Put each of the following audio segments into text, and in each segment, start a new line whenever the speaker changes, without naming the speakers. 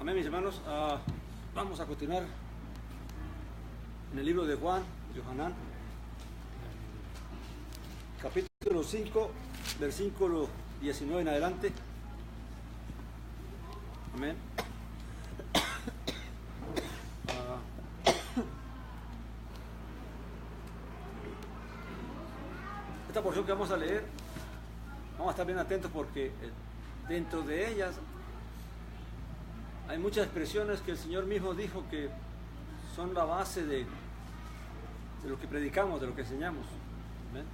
Amén, mis hermanos. Vamos a continuar en el libro de Juan, Yohanan, capítulo 5, versículo 19 en adelante. Amén. Esta porción que vamos a leer, vamos a estar bien atentos porque dentro de ellas hay muchas expresiones que el Señor mismo dijo que son la base de lo que predicamos, de lo que enseñamos. ¿Ven?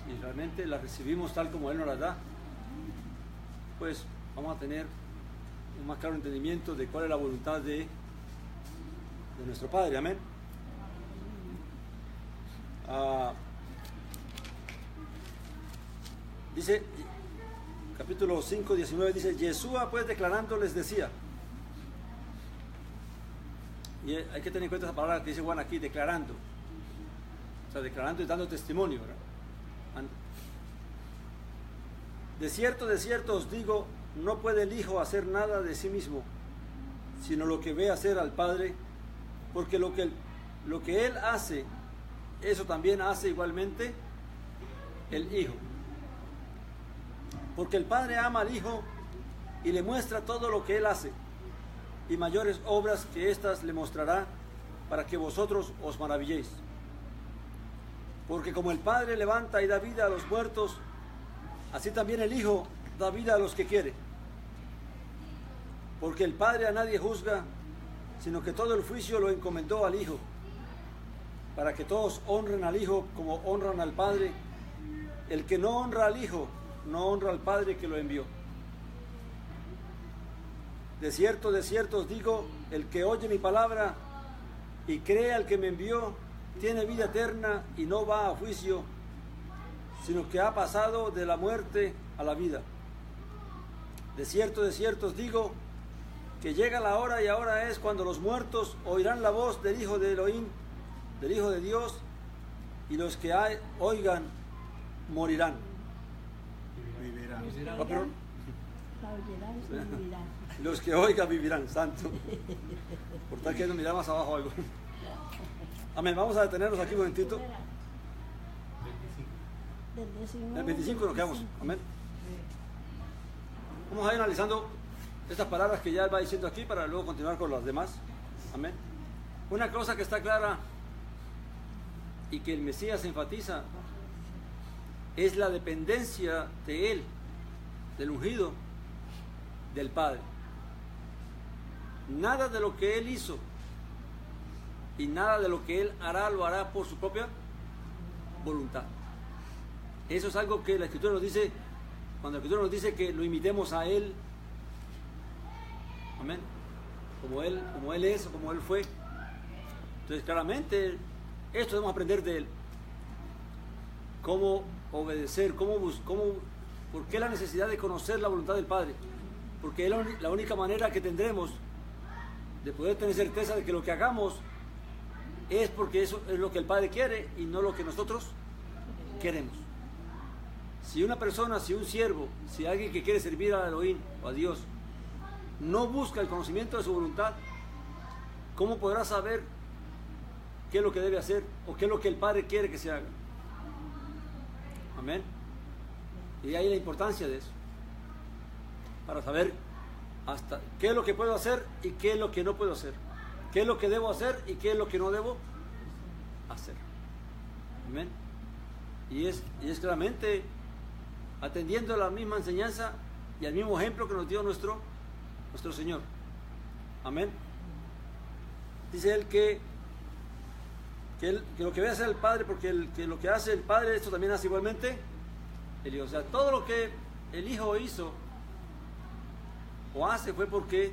Si realmente las recibimos tal como Él nos las da, pues vamos a tener un más claro entendimiento de cuál es la voluntad de nuestro Padre. Amén. Dice, capítulo 5, 19, dice, Yeshua pues declarando les decía, y hay que tener en cuenta esa palabra que dice Juan aquí, declarando, o sea, declarando y dando testimonio, ¿verdad? De cierto os digo, no puede el Hijo hacer nada de sí mismo, sino lo que ve hacer al Padre, porque lo que Él hace, eso también hace igualmente el Hijo. Porque el Padre ama al Hijo y le muestra todo lo que Él hace, y mayores obras que éstas le mostrará, para que vosotros os maravilléis. Porque como el Padre levanta y da vida a los muertos, así también el Hijo da vida a los que quiere. Porque el Padre a nadie juzga, sino que todo el juicio lo encomendó al Hijo, para que todos honren al Hijo como honran al Padre. El que no honra al Hijo, no honra al Padre que lo envió. De cierto os digo, el que oye mi palabra y cree al que me envió, tiene vida eterna y no va a juicio, sino que ha pasado de la muerte a la vida. De cierto os digo, que llega la hora y ahora es cuando los muertos oirán la voz del Hijo de Elohim, del Hijo de Dios, y los que oigan morirán. Los que oigan vivirán, santo. Por tal que nos mirar más abajo algo. Amén, vamos a detenernos aquí un momentito. En el 25 nos quedamos, amén. Vamos a ir analizando estas palabras que ya él va diciendo aquí para luego continuar con las demás. Amén. Una cosa que está clara y que el Mesías enfatiza es la dependencia de él, del ungido, del Padre. Nada de lo que él hizo y nada de lo que él hará lo hará por su propia voluntad. Eso es algo que la Escritura nos dice, cuando la Escritura nos dice que lo imitemos a él, amén, como él es, como él fue. Entonces claramente esto debemos aprender de él, cómo obedecer, por qué la necesidad de conocer la voluntad del Padre, porque es la única manera que tendremos de poder tener certeza de que lo que hagamos es porque eso es lo que el Padre quiere y no lo que nosotros queremos. Si una persona, si un siervo, si alguien que quiere servir a Elohim o a Dios no busca el conocimiento de su voluntad, ¿cómo podrá saber qué es lo que debe hacer o qué es lo que el Padre quiere que se haga? Amén. Y ahí la importancia de eso, para saber hasta qué es lo que puedo hacer y qué es lo que no puedo hacer, qué es lo que debo hacer y qué es lo que no debo hacer. Amén. Y es claramente atendiendo a la misma enseñanza y al mismo ejemplo que nos dio nuestro Señor. Amén. Dice él que lo que ve hacer el Padre, porque que lo que hace el Padre, esto también hace igualmente el Hijo. O sea, todo lo que el Hijo hizo o hace fue porque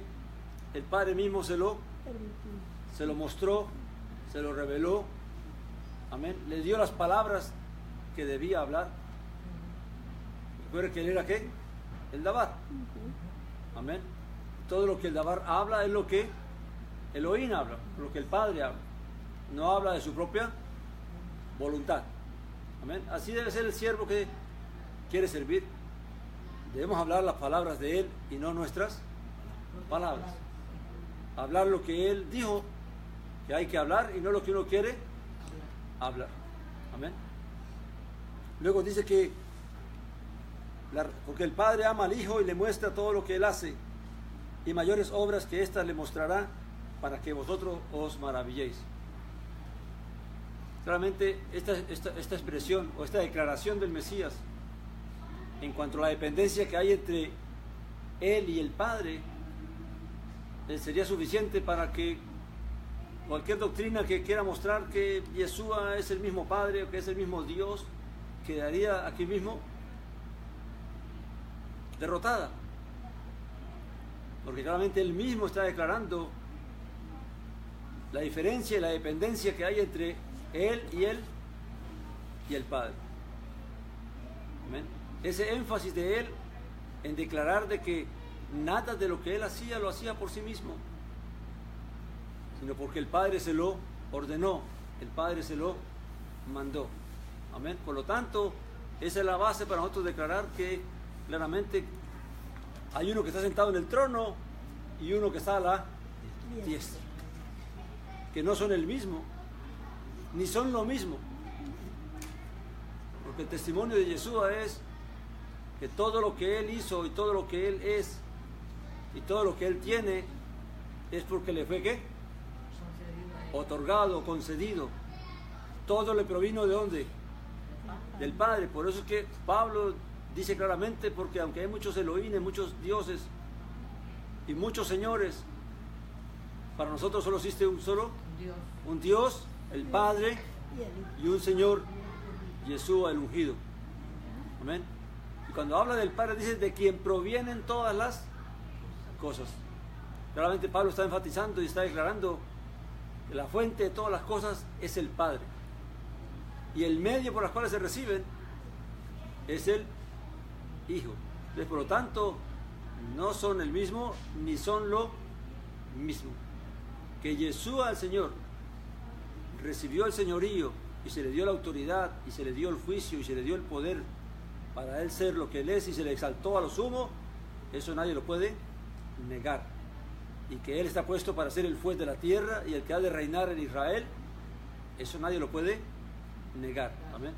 el Padre mismo se lo mostró, se lo reveló. Amén. Le dio las palabras que debía hablar. Recuerda que él era ¿qué? El Dabar. Amén. Todo lo que el Dabar habla es lo que Elohim habla, lo que el Padre habla. No habla de su propia voluntad. Amén. Así debe ser el siervo que quiere servir. Debemos hablar las palabras de Él y no nuestras palabras. hablar lo que Él dijo que hay que hablar y no lo que uno quiere hablar. Amén. Luego dice que porque el Padre ama al Hijo y le muestra todo lo que Él hace, y mayores obras que éstas le mostrará, para que vosotros os maravilléis. Claramente esta expresión o esta declaración del Mesías en cuanto a la dependencia que hay entre Él y el Padre sería suficiente para que cualquier doctrina que quiera mostrar que Yeshua es el mismo Padre o que es el mismo Dios quedaría aquí mismo derrotada, porque claramente Él mismo está declarando la diferencia y la dependencia que hay entre Él y el Padre. Amén. Ese énfasis de Él en declarar de que nada de lo que Él hacía lo hacía por sí mismo, sino porque el Padre se lo ordenó, el Padre se lo mandó. Amén. Por lo tanto, esa es la base para nosotros declarar que claramente hay uno que está sentado en el trono y uno que está a la diestra, que no son el mismo, ni son lo mismo, porque el testimonio de Yeshua es que todo lo que Él hizo y todo lo que Él es y todo lo que Él tiene es porque le fue ¿qué? Otorgado, concedido. Todo le provino ¿de dónde? Del Padre. Por eso es que Pablo dice claramente, porque aunque hay muchos Elohim, muchos dioses y muchos señores, para nosotros solo existe un Dios, el Padre, y un Señor, Yeshua el ungido. Amén. Y cuando habla del Padre dice de quien provienen todas las cosas. Claramente Pablo está enfatizando y está declarando que la fuente de todas las cosas es el Padre, y el medio por los cuales se reciben es el Hijo. Entonces, por lo tanto, no son el mismo ni son lo mismo. Que Yeshua el Señor recibió el señorío y se le dio la autoridad y se le dio el juicio y se le dio el poder para Él ser lo que Él es y se le exaltó a lo sumo, eso nadie lo puede negar. Y que Él está puesto para ser el juez de la tierra y el que ha de reinar en Israel, eso nadie lo puede negar. Amén.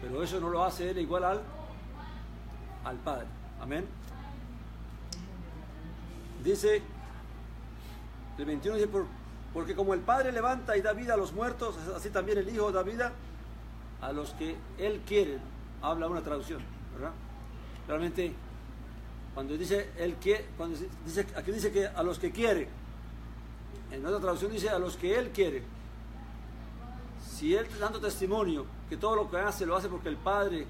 Pero eso no lo hace Él igual al Padre. Amén. Dice el 21, dice, porque como el Padre levanta y da vida a los muertos, así también el Hijo da vida a los que Él quiere. Habla una traducción, ¿verdad? Realmente, cuando dice Él quiere, aquí dice que a los que quiere, en otra traducción dice a los que Él quiere. Si Él está dando testimonio que todo lo que hace lo hace porque el Padre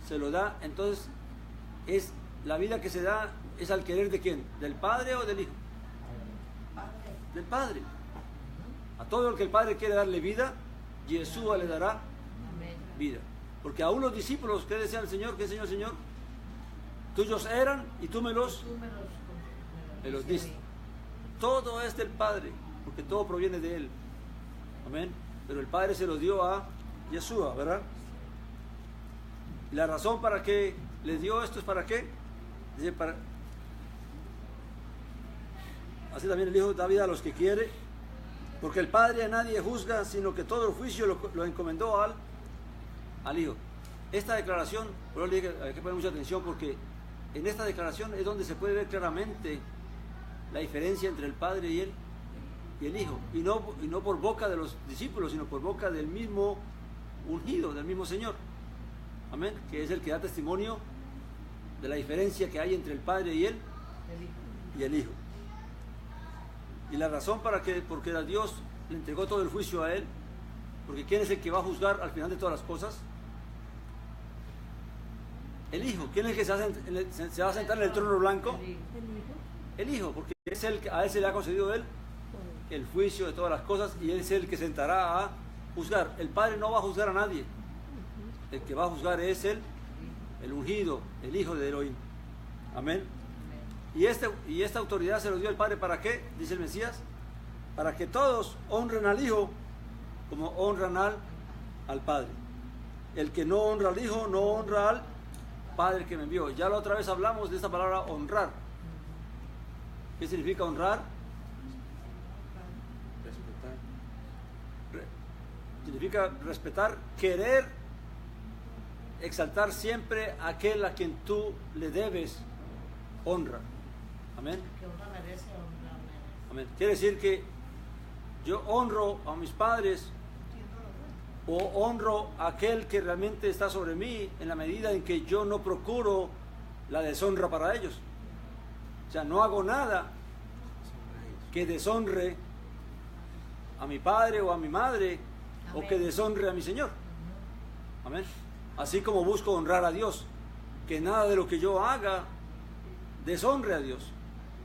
se lo da, entonces es la vida que se da es al querer de quién, del Padre o del Hijo. Del Padre. A todo el que el Padre quiere darle vida, Yeshua le dará vida. Porque aún los discípulos que decían al Señor, ¿qué Señor, Señor? Tuyos eran y tú me los diste. Todo es del Padre, porque todo proviene de Él. Amén. Pero el Padre se lo dio a Yeshua, ¿verdad? Y la razón para que le dio esto es para qué. Dice, así también el Hijo da vida a los que quiere, porque el Padre a nadie juzga, sino que todo el juicio lo encomendó al Hijo. Esta declaración, por eso le dije que hay que poner mucha atención, porque en esta declaración es donde se puede ver claramente la diferencia entre el Padre y el Hijo, y no por boca de los discípulos, sino por boca del mismo ungido, del mismo Señor. Amén, que es el que da testimonio de la diferencia que hay entre el Padre y el Hijo. Y la razón porque a Dios le entregó todo el juicio a Él, porque ¿quién es el que va a juzgar al final de todas las cosas? El Hijo. ¿Quién es el que se va a sentar en el trono blanco? El Hijo, porque a Él se le ha concedido el juicio de todas las cosas, y Él es el que sentará a juzgar. El Padre no va a juzgar a nadie. El que va a juzgar es el ungido, el Hijo de Elohim. Amén. Y esta autoridad se lo dio el Padre, ¿para qué? Dice el Mesías, para que todos honren al Hijo como honran al Padre. El que no honra al Hijo no honra al Padre que me envió. Ya la otra vez hablamos de esta palabra honrar. ¿Qué significa honrar? significa respetar, querer, exaltar siempre a aquel a quien tú le debes honra. Amén.
Que honra merece, honra merece.
Amén. Quiere decir que yo honro a mis padres o honro a aquel que realmente está sobre mí en la medida en que yo no procuro la deshonra para ellos. O sea, no hago nada que deshonre a mi padre o a mi madre. Amén. O que deshonre a mi Señor. Amén. Así como busco honrar a Dios, que nada de lo que yo haga deshonre a Dios,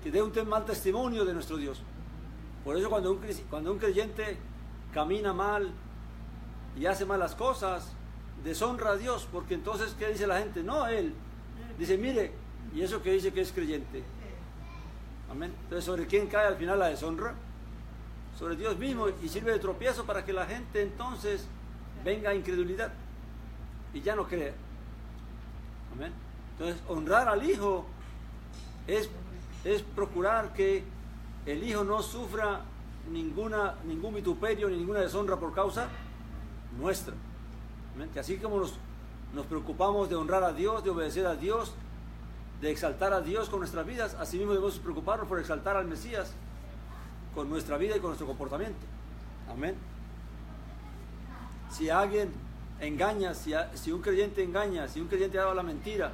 que dé un mal testimonio de nuestro Dios. Por eso cuando un creyente camina mal y hace malas cosas, deshonra a Dios, porque entonces, ¿qué dice la gente? No, él dice, mire, y eso que dice que es creyente. Amén. Entonces, ¿sobre quién cae al final la deshonra? Sobre Dios mismo, y sirve de tropiezo para que la gente entonces venga a incredulidad y ya no crea. Amén. Entonces, honrar al Hijo es procurar que el Hijo no sufra ningún vituperio ni ninguna deshonra por causa nuestra. Amén. Que así como nos preocupamos de honrar a Dios, de obedecer a Dios, de exaltar a Dios con nuestras vidas, así mismo debemos preocuparnos por exaltar al Mesías con nuestra vida y con nuestro comportamiento. Amén. Si alguien engaña, si un creyente engaña, si un creyente da la mentira,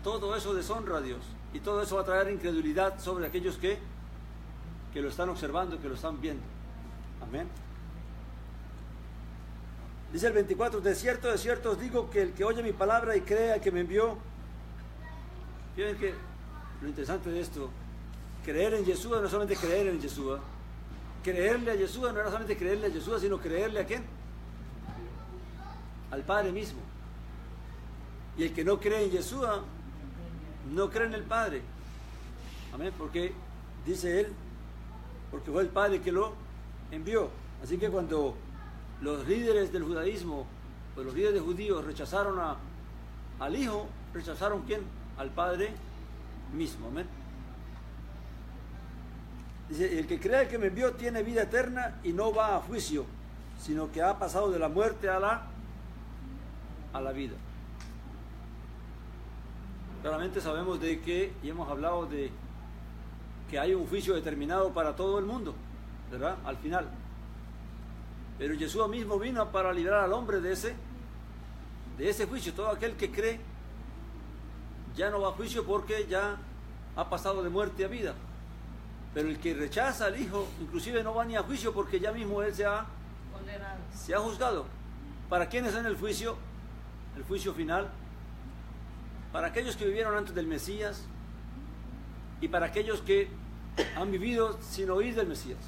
todo eso deshonra a Dios y todo eso va a traer incredulidad sobre aquellos que lo están observando, que lo están viendo. Amén. Dice el 24, de cierto os digo que el que oye mi palabra y cree al que me envió. Fíjense que lo interesante de esto, creer en Yeshua no es solamente creer en Yeshua. Creerle a Yeshua no era solamente creerle a Yeshua, sino creerle a ¿quién? Al Padre mismo. Y el que no cree en Yeshua, no cree en el Padre. Amén, porque dice él, porque fue el Padre que lo envió. Así que cuando los líderes del judaísmo, pues los líderes judíos rechazaron al Hijo, rechazaron ¿quién? Al Padre mismo. Amén. Dice, el que cree que me envió tiene vida eterna y no va a juicio, sino que ha pasado de la muerte a la vida. Claramente sabemos de que, y hemos hablado de que hay un juicio determinado para todo el mundo, ¿verdad? Al final. Pero Jesús mismo vino para librar al hombre de ese juicio. Todo aquel que cree ya no va a juicio porque ya ha pasado de muerte a vida. Pero el que rechaza al Hijo, inclusive no va ni a juicio porque ya mismo él se ha juzgado. ¿Para quiénes es el juicio? El juicio final. Para aquellos que vivieron antes del Mesías y para aquellos que han vivido sin oír del Mesías.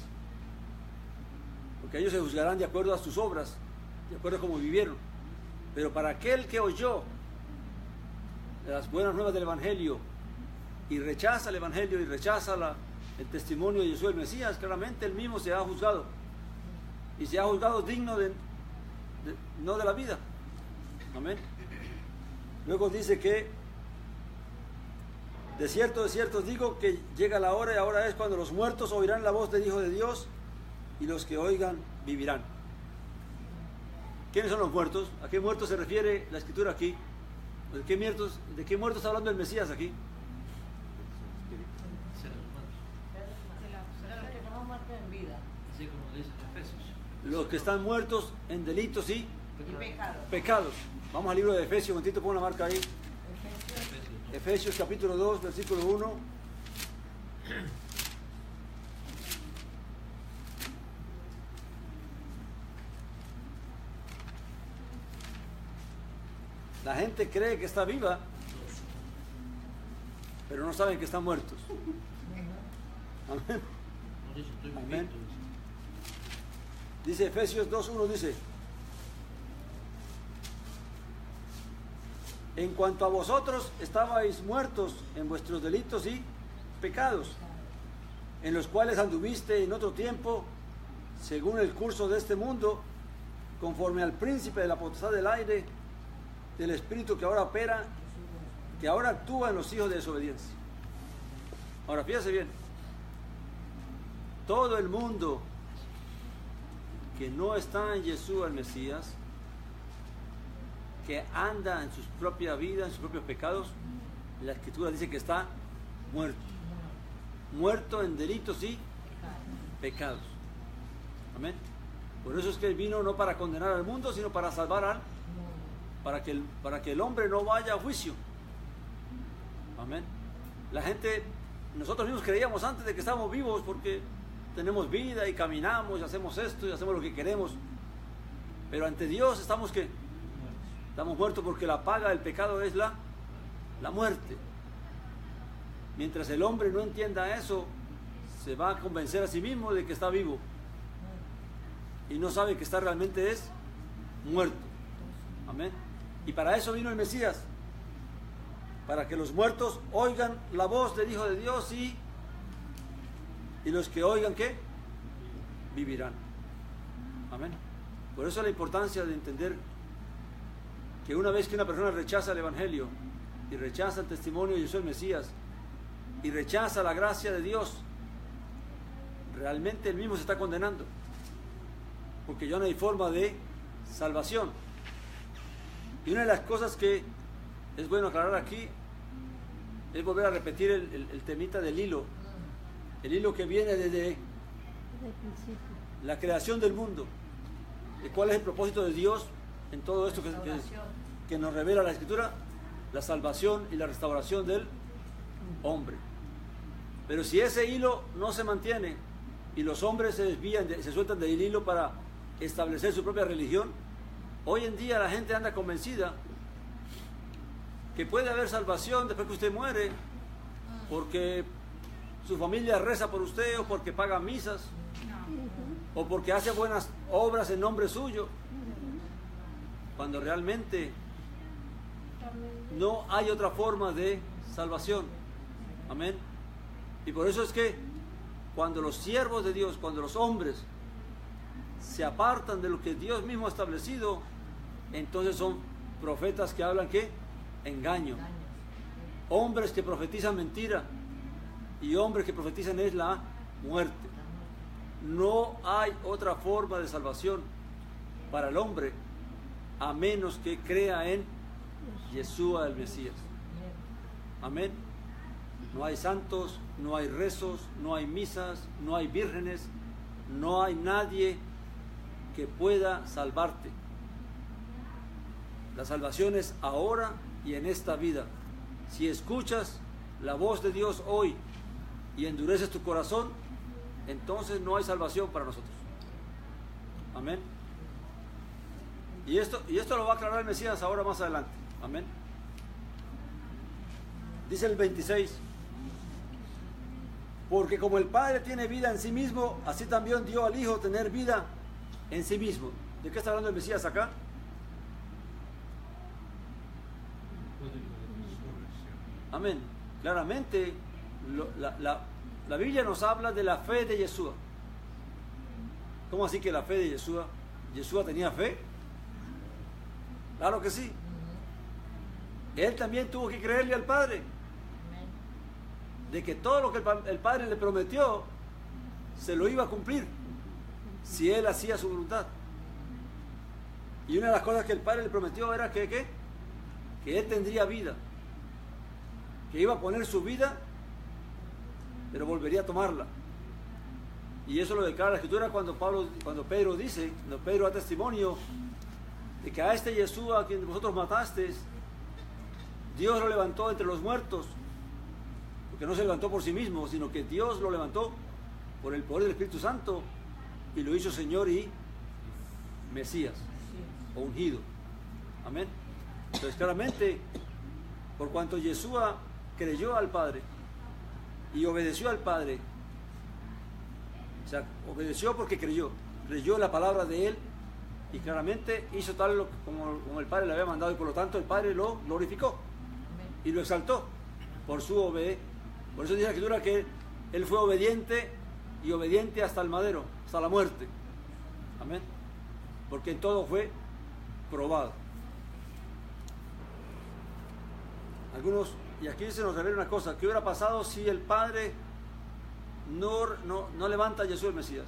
Porque ellos se juzgarán de acuerdo a sus obras, de acuerdo a cómo vivieron. Pero para aquel que oyó las buenas nuevas del Evangelio y rechaza el Evangelio y rechaza el testimonio de Jesús el Mesías, claramente él mismo se ha juzgado. Y se ha juzgado digno no de la vida. Amén. Luego dice que de cierto os digo que llega la hora y ahora es cuando los muertos oirán la voz del Hijo de Dios y los que oigan vivirán. ¿Quiénes son los muertos? ¿A qué muertos se refiere la Escritura aquí? ¿De qué muertos está hablando el Mesías aquí? Los que están muertos en delitos y pecados. Vamos al libro de Efesios, un momentito, pon la marca ahí. Efesios capítulo 2, versículo 1. La gente cree que está viva, pero no saben que están muertos. Amén. Amén. Dice Efesios 2.1, dice: en cuanto a vosotros estabais muertos en vuestros delitos y pecados, en los cuales anduviste en otro tiempo, según el curso de este mundo, conforme al príncipe de la potestad del aire, del espíritu que ahora opera, que ahora actúa en los hijos de desobediencia. Ahora fíjese bien, todo el mundo que no está en Yeshua el Mesías, que anda en su propia vida, en sus propios pecados, la Escritura dice que está muerto. Muerto en delitos y pecados. Amén. Por eso es que Él vino no para condenar al mundo, sino para salvar para que el hombre no vaya a juicio. Amén. La gente, nosotros mismos creíamos antes de que estábamos vivos porque tenemos vida y caminamos y hacemos esto y hacemos lo que queremos. Pero ante Dios estamos ¿qué? Estamos muertos porque la paga del pecado es la muerte. Mientras el hombre no entienda eso, se va a convencer a sí mismo de que está vivo y no sabe que está realmente es muerto. Amén. Y para eso vino el Mesías, para que los muertos oigan la voz del Hijo de Dios y los que oigan ¿qué? Vivirán. Amén. Por eso la importancia de entender que una vez que una persona rechaza el Evangelio y rechaza el testimonio de Jesús el Mesías y rechaza la gracia de Dios, realmente él mismo se está condenando, porque ya no hay forma de salvación. Y una de las cosas que es bueno aclarar aquí es volver a repetir el temita del hilo, el hilo que viene desde la creación del mundo, de cuál es el propósito de Dios en todo esto que nos revela la Escritura, la salvación y la restauración del hombre. Pero si ese hilo no se mantiene y los hombres se desvían, se sueltan del hilo para establecer su propia religión, hoy en día la gente anda convencida que puede haber salvación después que usted muere, porque su familia reza por usted, o porque paga misas, o porque hace buenas obras en nombre suyo, cuando realmente no hay otra forma de salvación. Amén. Y por eso es que cuando los siervos de Dios, cuando los hombres se apartan de lo que Dios mismo ha establecido, entonces son profetas que hablan ¿qué? Engaño. Hombres que profetizan mentira y hombres que profetizan es la muerte. No hay otra forma de salvación para el hombre a menos que crea en Yeshua el Mesías. Amén. No hay santos, no hay rezos, no hay misas, no hay vírgenes, no hay nadie que pueda salvarte. La salvación es ahora y en esta vida. Si escuchas la voz de Dios hoy y endureces tu corazón, entonces no hay salvación para nosotros. Amén. Y esto lo va a aclarar el Mesías ahora más adelante. Amén. Dice el 26: porque como el Padre tiene vida en sí mismo, así también dio al Hijo tener vida en sí mismo. ¿De qué está hablando el Mesías acá? Amén. Claramente, la Biblia nos habla de la fe de Yeshua. ¿Cómo así que la fe de Yeshua? ¿Yeshua tenía fe? Claro que sí. Él también tuvo que creerle al Padre, de que todo lo que el Padre le prometió se lo iba a cumplir si él hacía su voluntad. Y una de las cosas que el Padre le prometió era que él tendría vida, que iba a poner su vida, pero volvería a tomarla. Y eso lo declara la Escritura cuando Pedro dice, cuando Pedro da testimonio de que a este Yeshua a quien vosotros matasteis, Dios lo levantó entre los muertos, porque no se levantó por sí mismo, sino que Dios lo levantó por el poder del Espíritu Santo y lo hizo Señor y Mesías, o ungido. Amén. Entonces claramente, por cuanto Yeshua creyó al Padre y obedeció al Padre, o sea, obedeció porque creyó en la palabra de Él y claramente hizo tal como el Padre le había mandado, y por lo tanto el Padre lo glorificó y lo exaltó por su obediencia. Por eso dice la Escritura que Él fue obediente y obediente hasta el madero, hasta la muerte. Amén. Porque en todo fue probado. Y aquí se nos revela una cosa: ¿qué hubiera pasado si el Padre no levanta a Jesús el Mesías?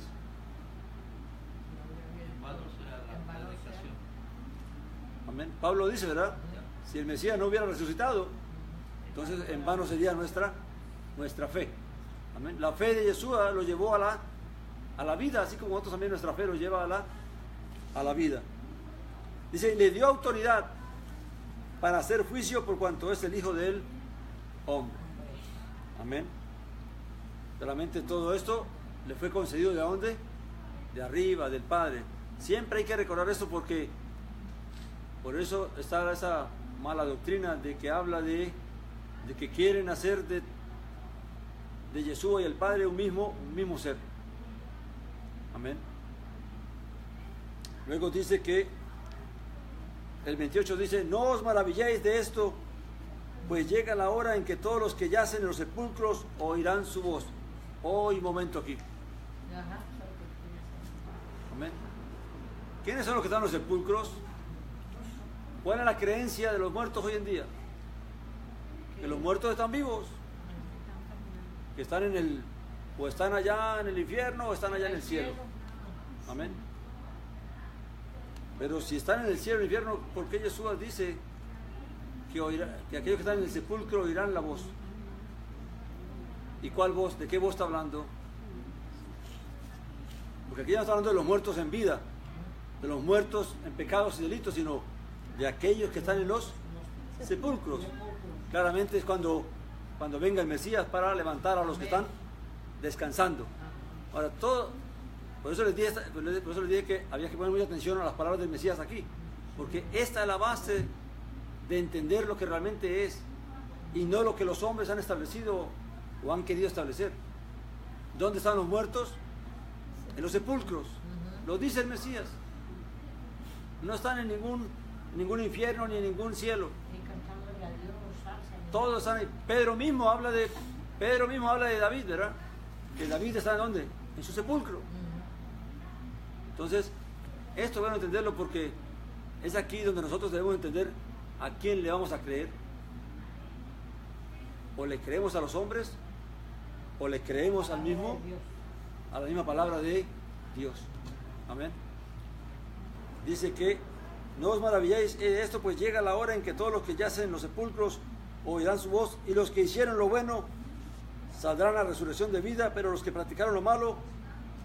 Amén. Pablo dice, ¿verdad? Si el Mesías no hubiera resucitado, entonces en vano sería nuestra fe. Amén. La fe de Yeshua lo llevó a la vida, así como nosotros también nuestra fe lo lleva a la vida. Dice, le dio autoridad para hacer juicio por cuanto es el Hijo del Hombre. Amén. Realmente todo esto le fue concedido ¿de dónde? De arriba, del Padre. Siempre hay que recordar esto porque por eso está esa mala doctrina de que habla de que quieren hacer de Yeshua y el Padre un mismo ser. Amén. Luego dice que el 28 dice, no os maravilléis de esto, pues llega la hora en que todos los que yacen en los sepulcros oirán su voz. Hoy momento aquí. Amén. ¿Quiénes son los que están en los sepulcros? ¿Cuál es la creencia de los muertos hoy en día? Que los muertos están vivos, que están o están allá en el infierno o están allá en el cielo. Amén. Pero si están en el cielo o el infierno, ¿por qué Jesús dice que aquellos que están en el sepulcro oirán la voz? ¿Y cuál voz? ¿De qué voz está hablando? Porque aquí ya no está hablando de los muertos en vida, de los muertos en pecados y delitos, sino de aquellos que están en los sepulcros. Claramente es cuando venga el Mesías para levantar a los que están descansando. Ahora, por eso les dije que había que poner mucha atención a las palabras del Mesías aquí, porque esta es la base de entender lo que realmente es y no lo que los hombres han establecido o han querido establecer. ¿Dónde están los muertos? En los sepulcros. Lo dice el Mesías. No están en ningún infierno ni en ningún cielo. Todos están ahí. Pedro mismo habla de David, ¿verdad? Que David está ¿en dónde? En su sepulcro. Entonces, esto van a entenderlo porque es aquí donde nosotros debemos entender a quién le vamos a creer. O le creemos a los hombres, o le creemos a la misma palabra de Dios. Amén. Dice que no os maravilléis de esto, pues llega la hora en que todos los que yacen en los sepulcros oirán su voz, y los que hicieron lo bueno saldrán a resurrección de vida, pero los que practicaron lo malo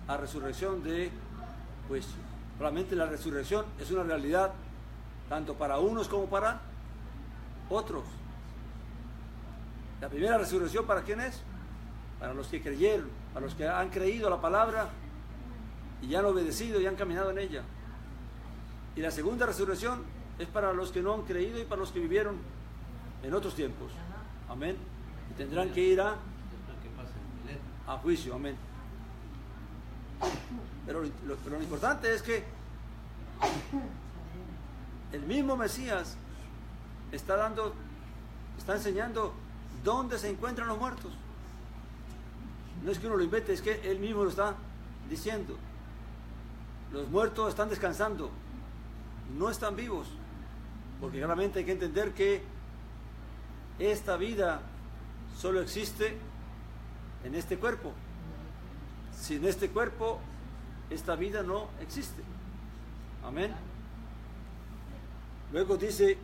a resurrección de juicio. Realmente la resurrección es una realidad tanto para unos como para otros. La primera resurrección, ¿para quién es? Para los que creyeron, para los que han creído la palabra y han obedecido y han caminado en ella. Y la segunda resurrección es para los que no han creído y para los que vivieron en otros tiempos. Amén. Y tendrán que ir a juicio. Amén. Pero lo importante es que el mismo Mesías está enseñando dónde se encuentran los muertos. No es que uno lo invente, es que él mismo lo está diciendo. Los muertos están descansando, no están vivos, porque claramente hay que entender que esta vida solo existe en este cuerpo. Sin este cuerpo, esta vida no existe. Amén. Luego dice,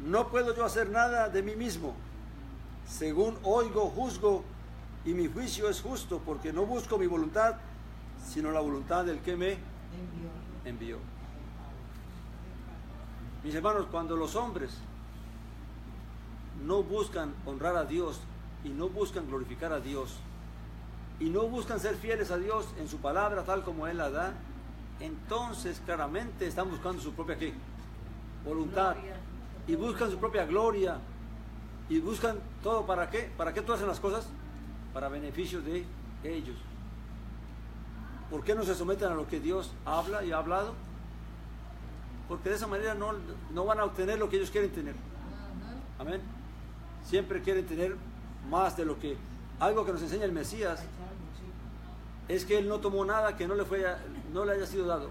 no puedo yo hacer nada de mí mismo. Según oigo, juzgo, y mi juicio es justo, porque no busco mi voluntad, sino la voluntad del que me envió. Mis hermanos, cuando los hombres no buscan honrar a Dios y no buscan glorificar a Dios y no buscan ser fieles a Dios en su palabra tal como Él la da, entonces claramente están buscando su propia ¿qué? Voluntad, y buscan su propia gloria y buscan todo. ¿Para qué? ¿Para qué tú hacen las cosas? Para beneficio de ellos. ¿Por qué no se someten a lo que Dios habla y ha hablado? Porque de esa manera no van a obtener lo que ellos quieren tener. Amén. Siempre quieren tener más de lo que... Algo que nos enseña el Mesías es que Él no tomó nada que no le haya sido dado.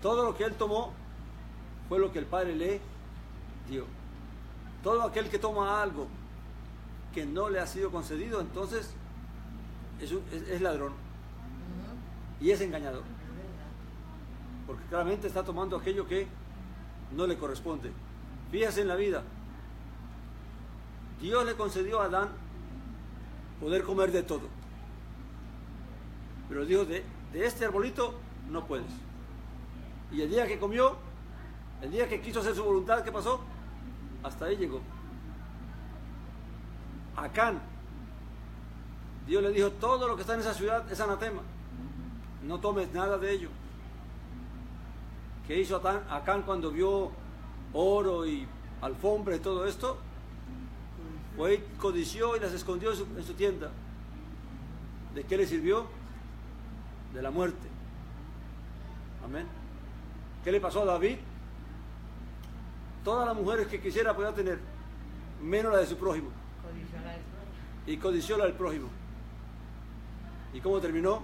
Todo lo que Él tomó fue lo que el Padre le dio. Todo aquel que toma algo que no le ha sido concedido, entonces es ladrón y es engañador. porque claramente está tomando aquello que no le corresponde. Fíjese en la vida. Dios le concedió a Adán poder comer de todo, pero dijo, de este arbolito no puedes. Y el día que comió, el día que quiso hacer su voluntad, ¿qué pasó? Hasta ahí llegó. Acán, Dios le dijo, todo lo que está en esa ciudad es anatema, no tomes nada de ello. ¿Qué hizo Acán cuando vio oro y alfombra y todo esto? Fue y codició y las escondió en su tienda. ¿De qué le sirvió? De la muerte. Amén. ¿Qué le pasó a David? Todas las mujeres que quisiera podía tener, menos la de su prójimo. Y codició la del prójimo. ¿Y cómo terminó?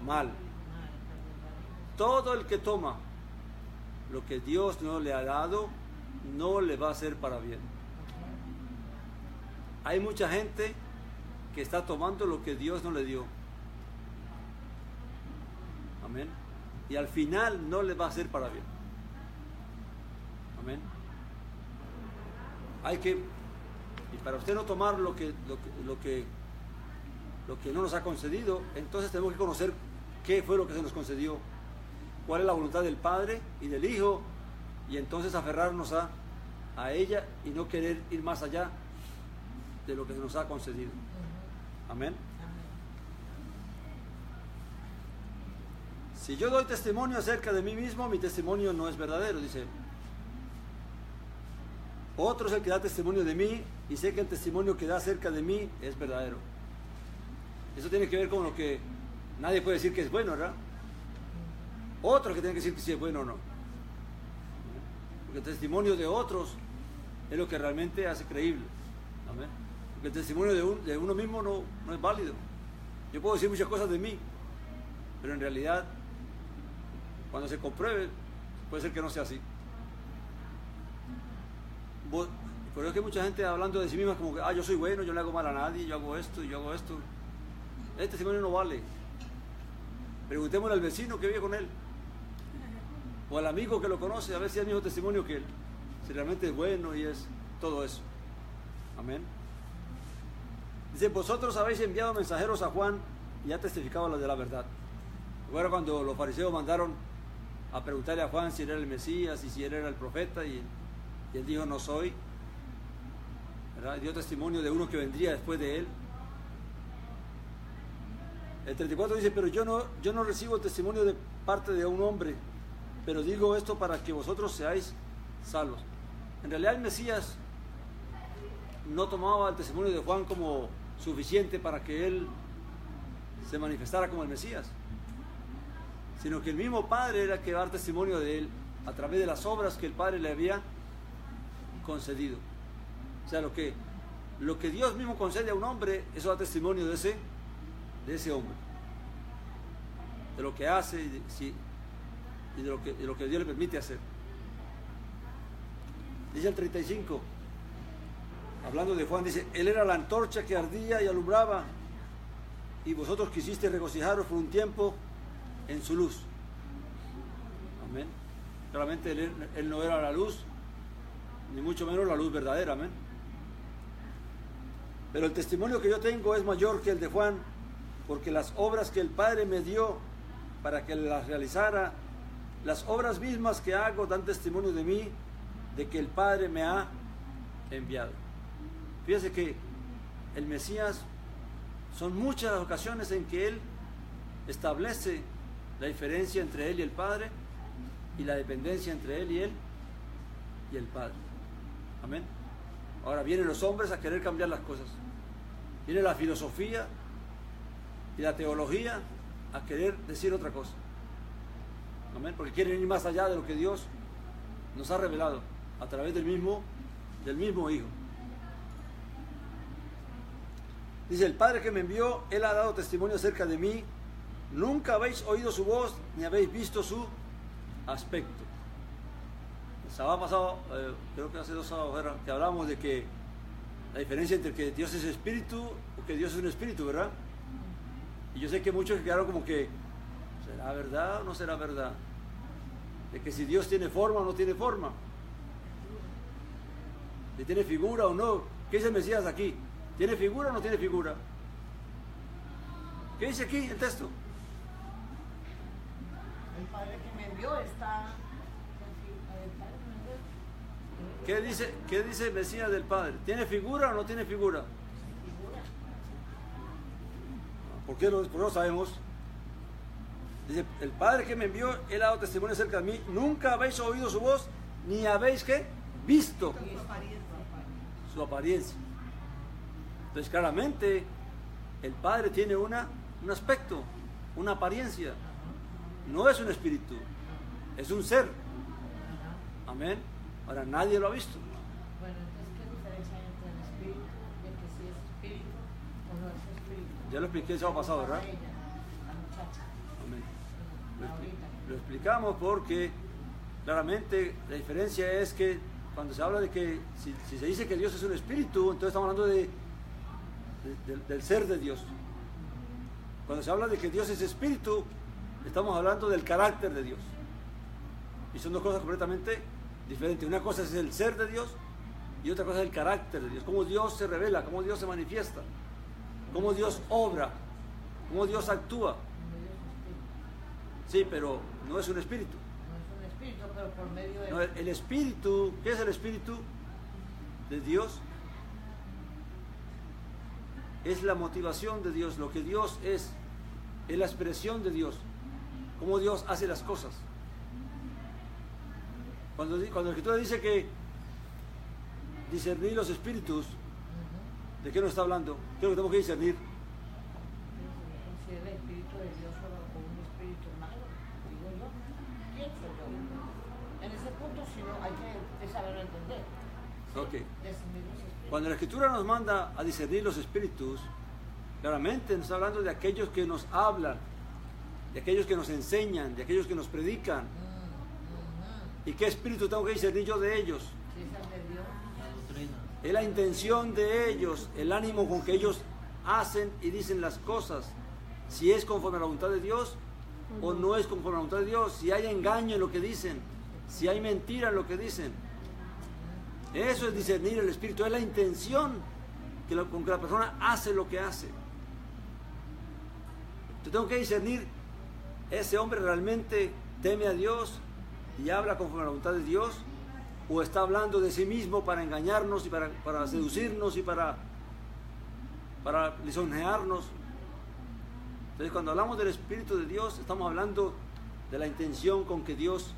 Mal. Todo el que toma lo que Dios no le ha dado, no le va a hacer para bien. Hay mucha gente que está tomando lo que Dios no le dio. Amén. Y al final no le va a hacer para bien. Amén. Hay que, y para usted no tomar lo que no nos ha concedido, entonces tenemos que conocer qué fue lo que se nos concedió, cuál es la voluntad del Padre y del Hijo, y entonces aferrarnos a ella y no querer ir más allá de lo que se nos ha concedido. Amén. Si yo doy testimonio acerca de mí mismo, mi testimonio no es verdadero, dice. Otro es el que da testimonio de mí, y sé que el testimonio que da acerca de mí es verdadero. Eso tiene que ver con lo que nadie puede decir que es bueno, ¿verdad? Otro que tiene que decir que si es bueno o no. Porque el testimonio de otros es lo que realmente hace creíble. Amén. Porque el testimonio de uno mismo no es válido. Yo puedo decir muchas cosas de mí, pero en realidad, cuando se compruebe, puede ser que no sea así. Por eso es que mucha gente hablando de sí misma como que, yo soy bueno, yo no le hago mal a nadie, yo hago esto y yo hago esto. Este testimonio no vale. Preguntémosle al vecino que vive con él, o al amigo que lo conoce, a ver si es el mismo testimonio que él, si realmente es bueno y es todo eso. Amén. Dice, vosotros habéis enviado mensajeros a Juan y ha testificado lo de la verdad. Bueno, cuando los fariseos mandaron a preguntarle a Juan si era el Mesías y si él era el profeta, y él dijo, no soy, ¿verdad? Dio testimonio de uno que vendría después de él. El 34 dice, pero yo no recibo el testimonio de parte de un hombre, pero digo esto para que vosotros seáis salvos. En realidad el Mesías no tomaba el testimonio de Juan como suficiente para que él se manifestara como el Mesías, sino que el mismo Padre era el que daba testimonio de él a través de las obras que el Padre le había concedido. O sea, lo que Dios mismo concede a un hombre, eso da testimonio de ese hombre, de lo que hace y de lo que Dios le permite hacer. Dice el 35, hablando de Juan, dice, él era la antorcha que ardía y alumbraba, y vosotros quisisteis regocijaros por un tiempo en su luz. Amén. Claramente él no era la luz, ni mucho menos la luz verdadera. Amén. Pero el testimonio que yo tengo es mayor que el de Juan, porque las obras que el Padre me dio para que las realizara, las obras mismas que hago dan testimonio de mí, de que el Padre me ha enviado. Fíjese que el Mesías, son muchas las ocasiones en que él establece la diferencia entre él y el Padre, y la dependencia entre él y el Padre. Amén. Ahora vienen los hombres a querer cambiar las cosas. Viene la filosofía y la teología a querer decir otra cosa. Amén. Porque quieren ir más allá de lo que Dios nos ha revelado a través del mismo Hijo. Dice, el Padre que me envió, Él ha dado testimonio acerca de mí. Nunca habéis oído su voz, ni habéis visto su aspecto. El sábado pasado, creo que hace 2 sábados era, que hablamos de que la diferencia entre que Dios es espíritu o que Dios es un espíritu, ¿verdad? Y yo sé que muchos quedaron como que, ¿será verdad o no será verdad? de que si Dios tiene forma o no tiene forma, si tiene figura o no. ¿Qué dice el Mesías aquí? ¿Tiene figura o no tiene figura? ¿Qué dice aquí el texto?
El Padre que me envió está. El Padre que me envió.
¿Qué dice el Mesías del Padre? ¿Tiene figura o no tiene figura?
Figura.
¿Por qué lo sabemos? Dice, el Padre que me envió, Él ha dado testimonio acerca de mí. Nunca habéis oído su voz, ni habéis, ¿qué? Visto
Y es pariente.
su apariencia. Entonces, claramente, el Padre tiene un aspecto, una apariencia. No es un espíritu, es un ser. Amén. Ahora, nadie lo ha visto.
Bueno, entonces, ¿qué diferencia hay entre el espíritu, de que si es espíritu o no es espíritu?
Ya lo expliqué el sábado pasado, ¿verdad?
Ella, la muchacha.
Amén.
Ahorita.
Lo explicamos porque claramente la diferencia es que cuando se habla de que si se dice que Dios es un espíritu, entonces estamos hablando del ser de Dios. Cuando se habla de que Dios es espíritu, estamos hablando del carácter de Dios. Y son dos cosas completamente diferentes. Una cosa es el ser de Dios y otra cosa es el carácter de Dios. Cómo Dios se revela, cómo Dios se manifiesta, cómo Dios obra, cómo Dios actúa. Sí, pero no es un espíritu.
No es un espíritu, pero por medio de...
No, el espíritu, ¿qué es el espíritu de Dios? Es la motivación de Dios, lo que Dios es la expresión de Dios, cómo Dios hace las cosas. Cuando la Escritura dice que discernir los espíritus, ¿de qué nos está hablando? ¿Qué es lo que tenemos que discernir?
Si es el espíritu de Dios o un espíritu malo, digo yo, pienso yo. En ese punto, si no, hay que saberlo entender. ¿Sí?
Ok.
Discernir los espíritus.
Cuando la Escritura nos manda a discernir los espíritus, claramente nos está hablando de aquellos que nos hablan, de aquellos que nos enseñan, de aquellos que nos predican. ¿Y qué espíritu tengo que discernir yo de ellos?
Si es el de Dios.
Es la intención de ellos, el ánimo con que ellos hacen y dicen las cosas. Si es conforme a la voluntad de Dios o no es conforme a la voluntad de Dios. Si hay engaño en lo que dicen, si hay mentira en lo que dicen. Eso es discernir el espíritu, es la intención con que la persona hace lo que hace. Yo tengo que discernir, ese hombre realmente teme a Dios y habla conforme a la voluntad de Dios, o está hablando de sí mismo para engañarnos y para seducirnos y para lisonjearnos. Entonces, cuando hablamos del Espíritu de Dios, estamos hablando de la intención con que Dios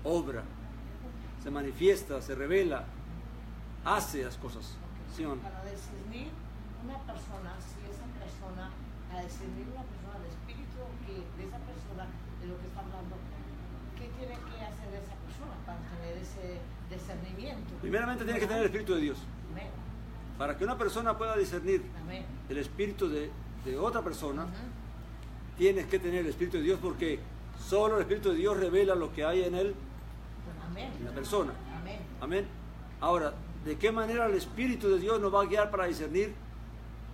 obra, se manifiesta, se revela, hace las cosas. ¿Sí o no?
Para discernir una persona, si esa persona, para discernir una persona de espíritu, de esa persona, de lo que está hablando, ¿qué tiene que hacer esa persona para tener ese discernimiento?
Primeramente tiene que tener el Espíritu de Dios.
Amén.
Para que una persona pueda discernir
Amén.
el espíritu de otra persona,
Ujú.
tienes que tener el Espíritu de Dios, porque solo el Espíritu de Dios revela lo que hay en él,
Amén.
en la persona.
Amén.
Amén. Ahora, ¿de qué manera el Espíritu de Dios nos va a guiar para discernir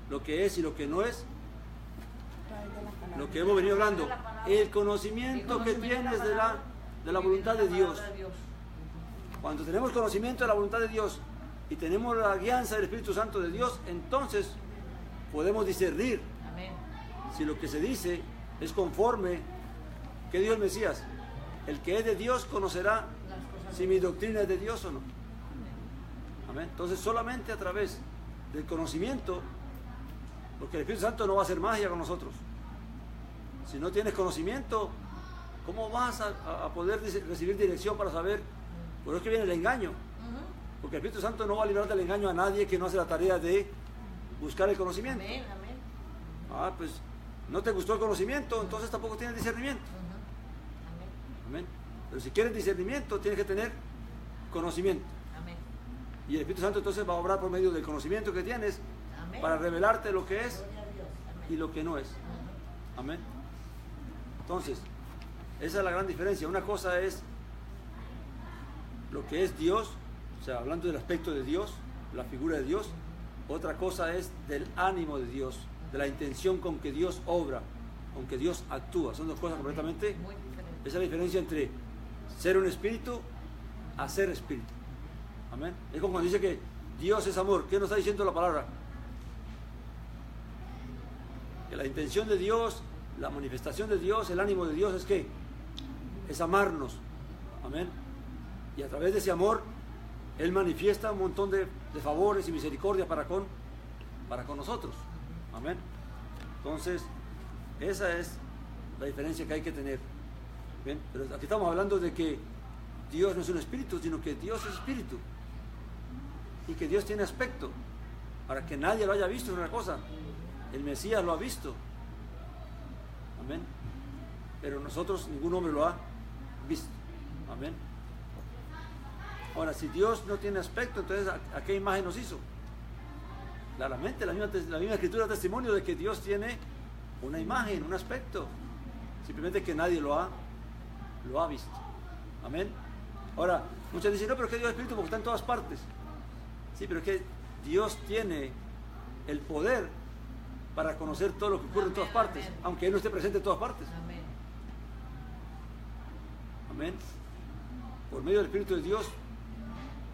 lo que es y lo que no es? Lo que hemos venido hablando, el conocimiento que tienes de la voluntad de Dios. Cuando tenemos conocimiento de la voluntad de Dios y tenemos la guianza del Espíritu Santo de Dios, entonces podemos discernir
Amén.
si lo que se dice es conforme. ¿Qué dijo el Mesías? El que es de Dios conocerá
Las cosas
si mi doctrina es de Dios o no. Amén. Entonces, solamente a través del conocimiento, porque el Espíritu Santo no va a hacer magia con nosotros. Si no tienes conocimiento, ¿cómo vas a poder recibir dirección para saber? Por eso es que viene el engaño.
Ujú.
Porque el Espíritu Santo no va a librar del engaño a nadie que no hace la tarea de buscar el conocimiento.
Amén. Amén.
Ah, pues no te gustó el conocimiento, entonces tampoco tienes discernimiento.
Ujú. Amén.
Amén. Pero si quieres discernimiento, tienes que tener conocimiento.
Amén.
Y el Espíritu Santo entonces va a obrar por medio del conocimiento que tienes
Amén.
para revelarte lo que es
Gloria a Dios. Amén.
y lo que no es.
Ujú.
Amén. Entonces, esa es la gran diferencia. Una cosa es lo que es Dios, o sea, hablando del aspecto de Dios, la figura de Dios. Otra cosa es del ánimo de Dios, de la intención con que Dios obra, con que Dios actúa. Son dos cosas completamente.
Muy diferente.
Esa es la diferencia entre ser un espíritu a ser espíritu. Amén. Es como cuando dice que Dios es amor. ¿Qué nos está diciendo la palabra? Que la intención de Dios, la manifestación de Dios, el ánimo de Dios es que es amarnos. Amén. Y a través de ese amor Él manifiesta un montón de favores y misericordia para con nosotros. Amén. Entonces, esa es la diferencia que hay que tener. ¿Bien? Pero aquí estamos hablando de que Dios no es un espíritu, sino que Dios es espíritu. Y que Dios tiene aspecto. Para que nadie lo haya visto es una cosa. El Mesías lo ha visto. Amén. Pero nosotros, ningún hombre lo ha visto. Amén. Ahora, si Dios no tiene aspecto, entonces ¿a qué imagen nos hizo? Claramente, la misma escritura da testimonio de que Dios tiene una imagen, un aspecto. Simplemente que nadie lo ha visto. Amén. Ahora, muchos dicen, no, pero es que Dios es espíritu porque está en todas partes. Sí, pero es que Dios tiene el poder para conocer todo lo que ocurre en todas partes, aunque Él no esté presente en todas partes. Amén. Por medio del Espíritu de Dios,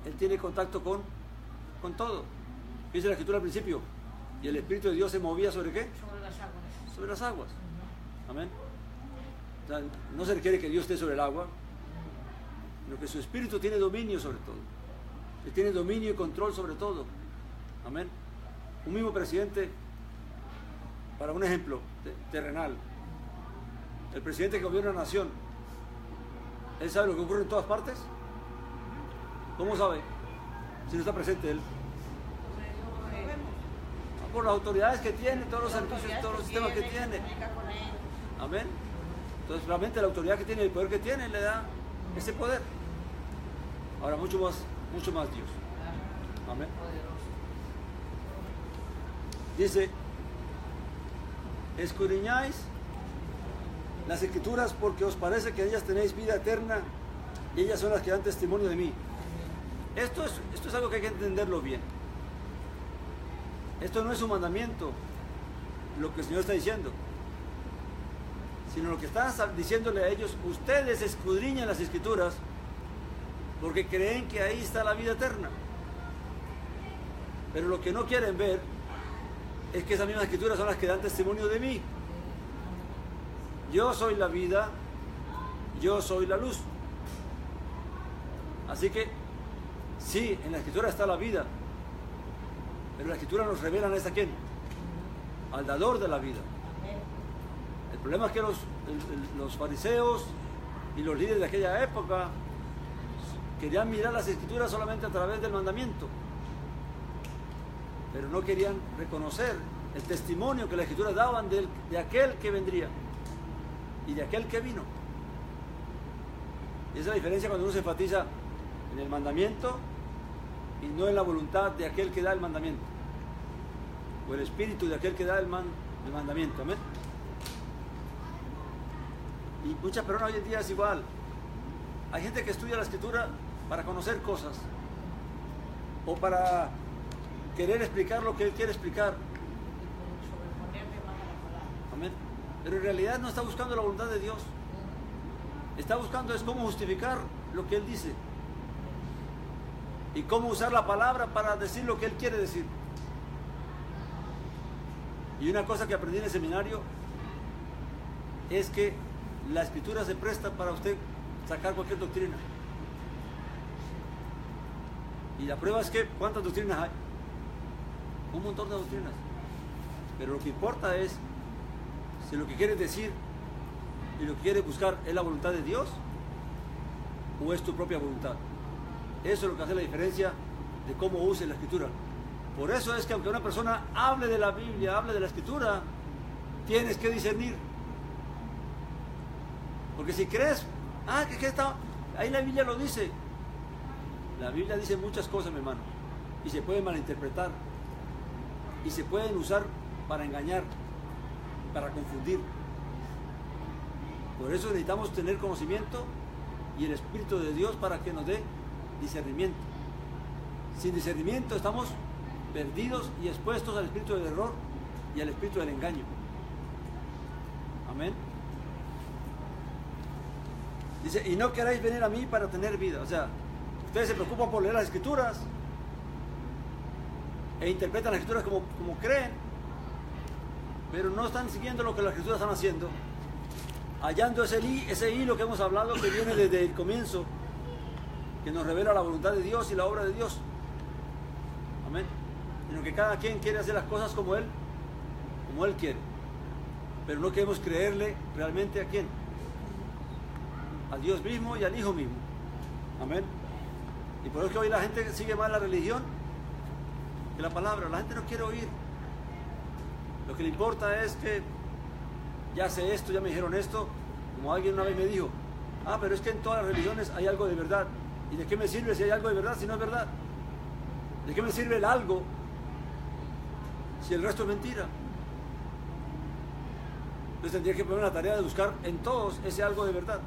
Él tiene contacto con todo. Dice la escritura al principio, y el Espíritu de Dios se movía ¿sobre qué?
Sobre las aguas.
Sobre las aguas. Amén. O sea, no se requiere que Dios esté sobre el agua, sino que su Espíritu tiene dominio sobre todo. Él tiene dominio y control sobre todo. Amén. Un mismo presidente, para un ejemplo terrenal, el presidente que gobierna una nación, ¿él sabe lo que ocurre en todas partes? ¿Cómo sabe? Si no está presente él. Por las autoridades que tiene, todos los servicios, todos los sistemas que tiene. Amén. Entonces realmente la autoridad que tiene, el poder que tiene, le da ese poder. Ahora mucho más Dios. Amén. Dice, escudriñáis las escrituras porque os parece que en ellas tenéis vida eterna y ellas son las que dan testimonio de mí. Esto es algo que hay que entenderlo bien. Esto no es un mandamiento, lo que el Señor está diciendo, sino lo que está diciéndole a ellos, ustedes escudriñan las escrituras porque creen que ahí está la vida eterna. Pero lo que no quieren ver es que esas mismas escrituras son las que dan testimonio de mí. Yo soy la vida, yo soy la luz. Así que, sí, en la escritura está la vida, pero la escritura nos revela a quién, al dador de la vida. El problema es que los fariseos y los líderes de aquella época querían mirar las escrituras solamente a través del mandamiento, pero no querían reconocer el testimonio que las escrituras daban de aquel que vendría y de aquel que vino. Y esa es la diferencia cuando uno se enfatiza en el mandamiento y no en la voluntad de aquel que da el mandamiento, o el espíritu de aquel que da el mandamiento. Amén. Y muchas personas hoy en día es igual. Hay gente que estudia la escritura para conocer cosas o para querer explicar lo que él quiere explicar. Amén. Pero en realidad no está buscando la voluntad de Dios. Está buscando es cómo justificar lo que él dice y cómo usar la palabra para decir lo que él quiere decir. Y una cosa que aprendí en el seminario es que la escritura se presta para usted sacar cualquier doctrina. Y la prueba es que ¿cuántas doctrinas hay? Un montón de doctrinas. Pero lo que importa es si lo que quieres decir y lo que quieres buscar es la voluntad de Dios o es tu propia voluntad. Eso es lo que hace la diferencia de cómo use la escritura. Por eso es que aunque una persona hable de la Biblia, hable de la escritura, tienes que discernir. Porque si crees, que está, ahí la Biblia lo dice. La Biblia dice muchas cosas, mi hermano, y se pueden malinterpretar, y se pueden usar para engañar, para confundir. Por eso necesitamos tener conocimiento y el Espíritu de Dios para que nos dé discernimiento. Sin discernimiento estamos perdidos y expuestos al espíritu del error y al espíritu del engaño. Amén. Dice, y no queráis venir a mí para tener vida. O sea, ustedes se preocupan por leer las Escrituras e interpretan las Escrituras como creen, pero no están siguiendo lo que las Escrituras están haciendo, hallando ese hilo que hemos hablado, que viene desde el comienzo, que nos revela la voluntad de Dios y la obra de Dios. Amén. Sino que cada quien quiere hacer las cosas como Él quiere, pero no queremos creerle realmente a quién, a Dios mismo y al Hijo mismo. Amén. Y por eso es que hoy la gente sigue más la religión que la palabra. La gente no quiere oír. Lo que le importa es que ya sé esto, ya me dijeron esto, como alguien una vez me dijo, pero es que en todas las religiones hay algo de verdad. ¿Y de qué me sirve si hay algo de verdad si no es verdad? ¿De qué me sirve el algo si el resto es mentira? Entonces tendría que poner la tarea de buscar en todos ese algo de verdad,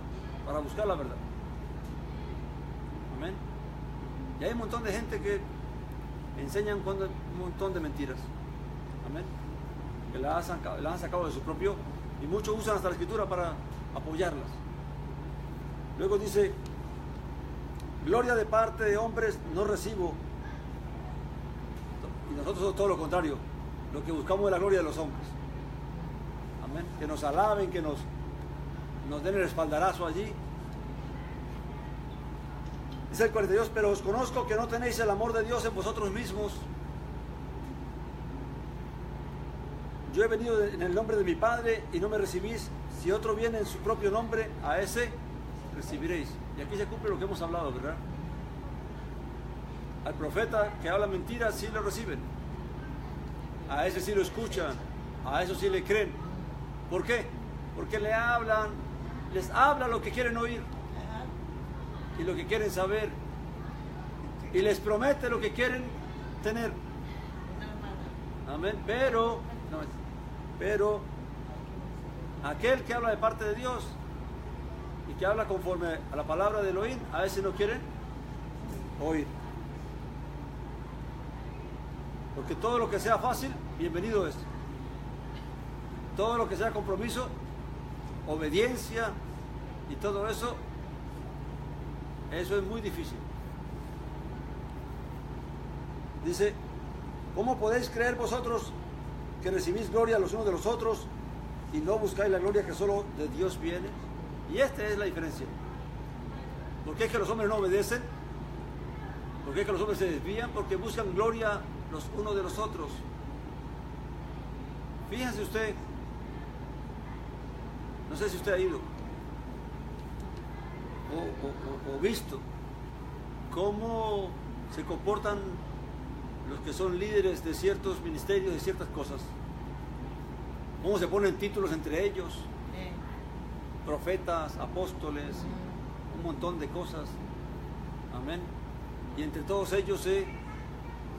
para buscar la verdad. Amén. Y hay un montón de gente que enseñan un montón de mentiras. Amén. Que la han sacado de su propio, y muchos usan hasta la Escritura para apoyarlas. Luego dice, gloria de parte de hombres no recibo. Y nosotros todo lo contrario, lo que buscamos es la gloria de los hombres. Amén. Que nos alaben, que nos den el espaldarazo allí. Dice el 42, pero os conozco que no tenéis el amor de Dios en vosotros mismos. Yo he venido en el nombre de mi Padre y no me recibís. Si otro viene en su propio nombre, a ese recibiréis. Y aquí se cumple lo que hemos hablado, ¿verdad? Al profeta que habla mentiras sí lo reciben. A ese sí lo escuchan. A eso sí le creen. ¿Por qué? Porque les habla lo que quieren oír y lo que quieren saber, y les promete lo que quieren tener. Amén. Pero aquel que habla de parte de Dios y que habla conforme a la palabra de Elohim, a ese no quieren oír. Porque todo lo que sea fácil, bienvenido es. Todo lo que sea compromiso, obediencia y todo eso es muy difícil. Dice, ¿cómo podéis creer vosotros que recibís gloria los unos de los otros y no buscáis la gloria que solo de Dios viene? Y esta es la diferencia. ¿Por qué es que los hombres no obedecen? ¿Por qué es que los hombres se desvían? Porque buscan gloria los unos de los otros. Fíjense usted, no sé si usted ha ido o visto cómo se comportan los que son líderes de ciertos ministerios, de ciertas cosas. Cómo se ponen títulos entre ellos, profetas, apóstoles, un montón de cosas. Amén. Y entre todos ellos se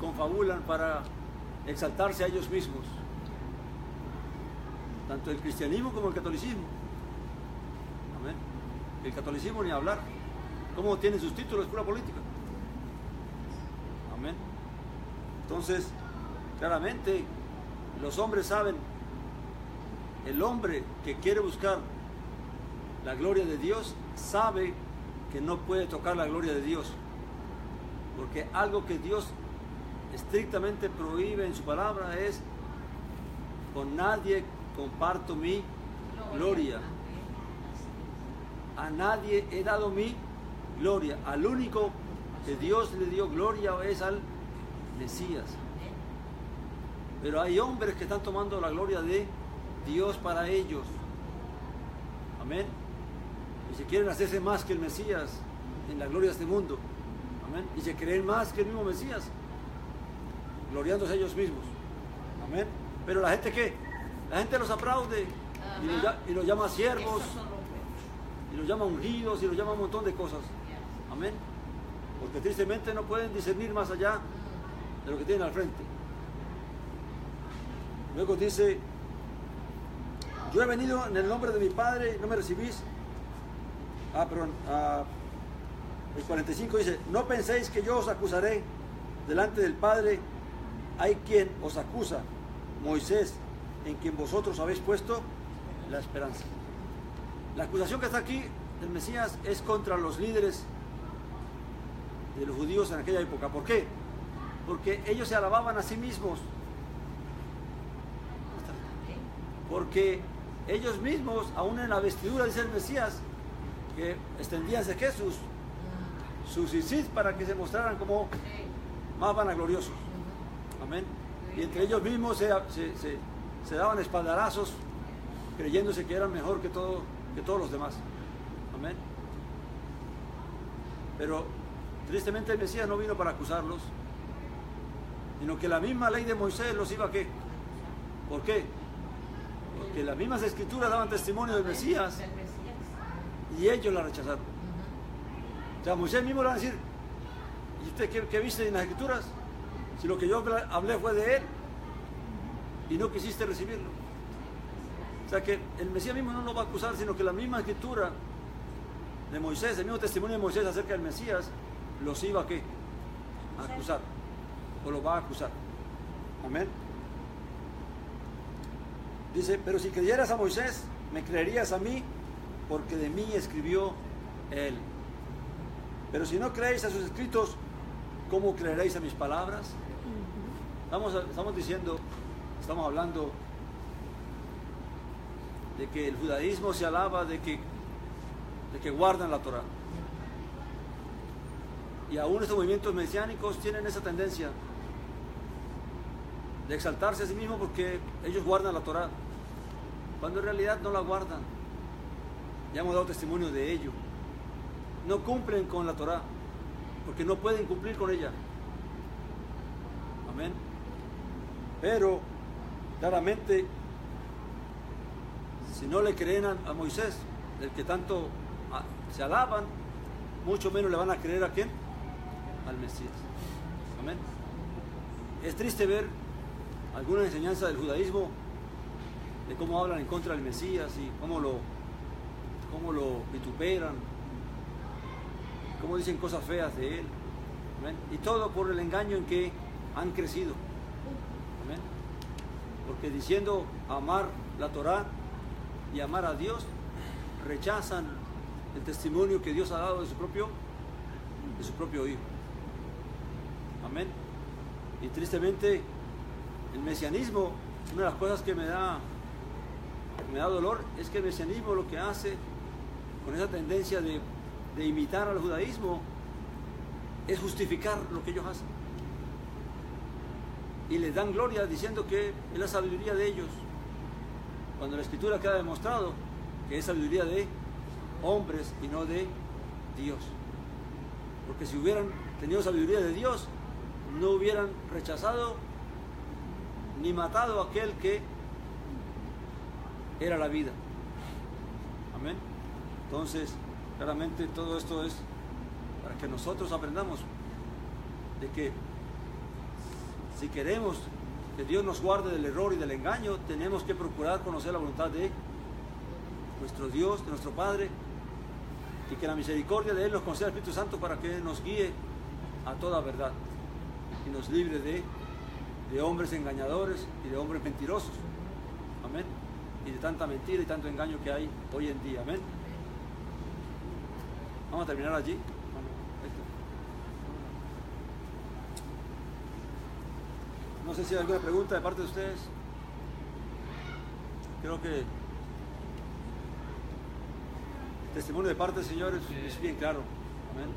confabulan para exaltarse a ellos mismos. Tanto el cristianismo como el catolicismo. Amén. El catolicismo ni hablar. ¿Cómo tienen sus títulos? Pura política. Amén. Entonces, claramente, los hombres saben, el hombre que quiere buscar la gloria de Dios, sabe que no puede tocar la gloria de Dios. Porque algo que Dios estrictamente prohíbe en su palabra es, con nadie comparto mi gloria. A nadie he dado mi gloria. Al único que Dios le dio gloria es al Mesías. Pero hay hombres que están tomando la gloria de Dios para ellos. Amén. Y se quieren hacerse más que el Mesías en la gloria de este mundo. Amén. Y se creen más que el mismo Mesías, gloriándose ellos mismos. Amén. Pero la gente, ¿qué? La gente los aplaude y los llama siervos, y los llama ungidos, y los llama un montón de cosas. Amén. Porque tristemente no pueden discernir más allá de lo que tienen al frente. Luego dice, yo he venido en el nombre de mi Padre, no me recibís. El 45 dice, no penséis que yo os acusaré delante del Padre. Hay quien os acusa, Moisés, en quien vosotros habéis puesto la esperanza. La acusación que está aquí del Mesías es contra los líderes de los judíos en aquella época. ¿Por qué? Porque ellos se alababan a sí mismos. Porque ellos mismos, aún en la vestidura, dice el Mesías, que extendíanse sus zitzit para que se mostraran como más vanagloriosos. Amén. Y entre ellos mismos se daban espaldarazos, creyéndose que eran mejor que todos los demás. Amén. Pero tristemente el Mesías no vino para acusarlos, sino que la misma ley de Moisés los iba a ¿qué? ¿Por qué? Porque las mismas escrituras daban testimonio del Mesías y ellos la rechazaron. O sea, Moisés mismo le va a decir, ¿y usted qué viste en las escrituras? Si lo que yo hablé fue de él y no quisiste recibirlo. O sea que el Mesías mismo no lo va a acusar, sino que la misma escritura de Moisés, el mismo testimonio de Moisés acerca del Mesías, los iba a ¿qué? A acusar, o lo va a acusar. Amén. Dice, pero si creyeras a Moisés, me creerías a mí, porque de mí escribió él. Pero si no creéis a sus escritos, ¿cómo creeréis a mis palabras? Estamos hablando de que el judaísmo se alaba de que guardan la Torá. Y aún estos movimientos mesiánicos tienen esa tendencia de exaltarse a sí mismos porque ellos guardan la Torá, cuando en realidad no la guardan. Ya hemos dado testimonio de ello. No cumplen con la Torá, porque no pueden cumplir con ella. Amén. Pero, claramente, si no le creen a Moisés, del que tanto se alaban, mucho menos le van a creer a ¿quién? Al Mesías. Amén. Es triste ver alguna enseñanza del judaísmo de cómo hablan en contra del Mesías y cómo lo vituperan, cómo dicen cosas feas de él. Amén. Y todo por el engaño en que han crecido. Amén. Porque diciendo amar la Torá y amar a Dios, rechazan el testimonio que Dios ha dado de su propio Hijo. Amén. Y tristemente el mesianismo, una de las cosas que me da dolor es que el mesianismo lo que hace con esa tendencia de imitar al judaísmo es justificar lo que ellos hacen y les dan gloria diciendo que es la sabiduría de ellos, cuando la escritura queda demostrado que es sabiduría de hombres y no de Dios. Porque si hubieran tenido sabiduría de Dios, no hubieran rechazado ni matado a aquel que era la vida. Amén. Entonces, claramente todo esto es para que nosotros aprendamos de que si queremos que Dios nos guarde del error y del engaño, tenemos que procurar conocer la voluntad de nuestro Dios, de nuestro Padre, y que la misericordia de Él nos conceda el Espíritu Santo para que nos guíe a toda verdad y nos libre de hombres engañadores y de hombres mentirosos. Amén. Y de tanta mentira y tanto engaño que hay hoy en día. Amén. Vamos a terminar allí. No sé si hay alguna pregunta de parte de ustedes. Creo que el testimonio de parte del Señor es bien claro. Amén.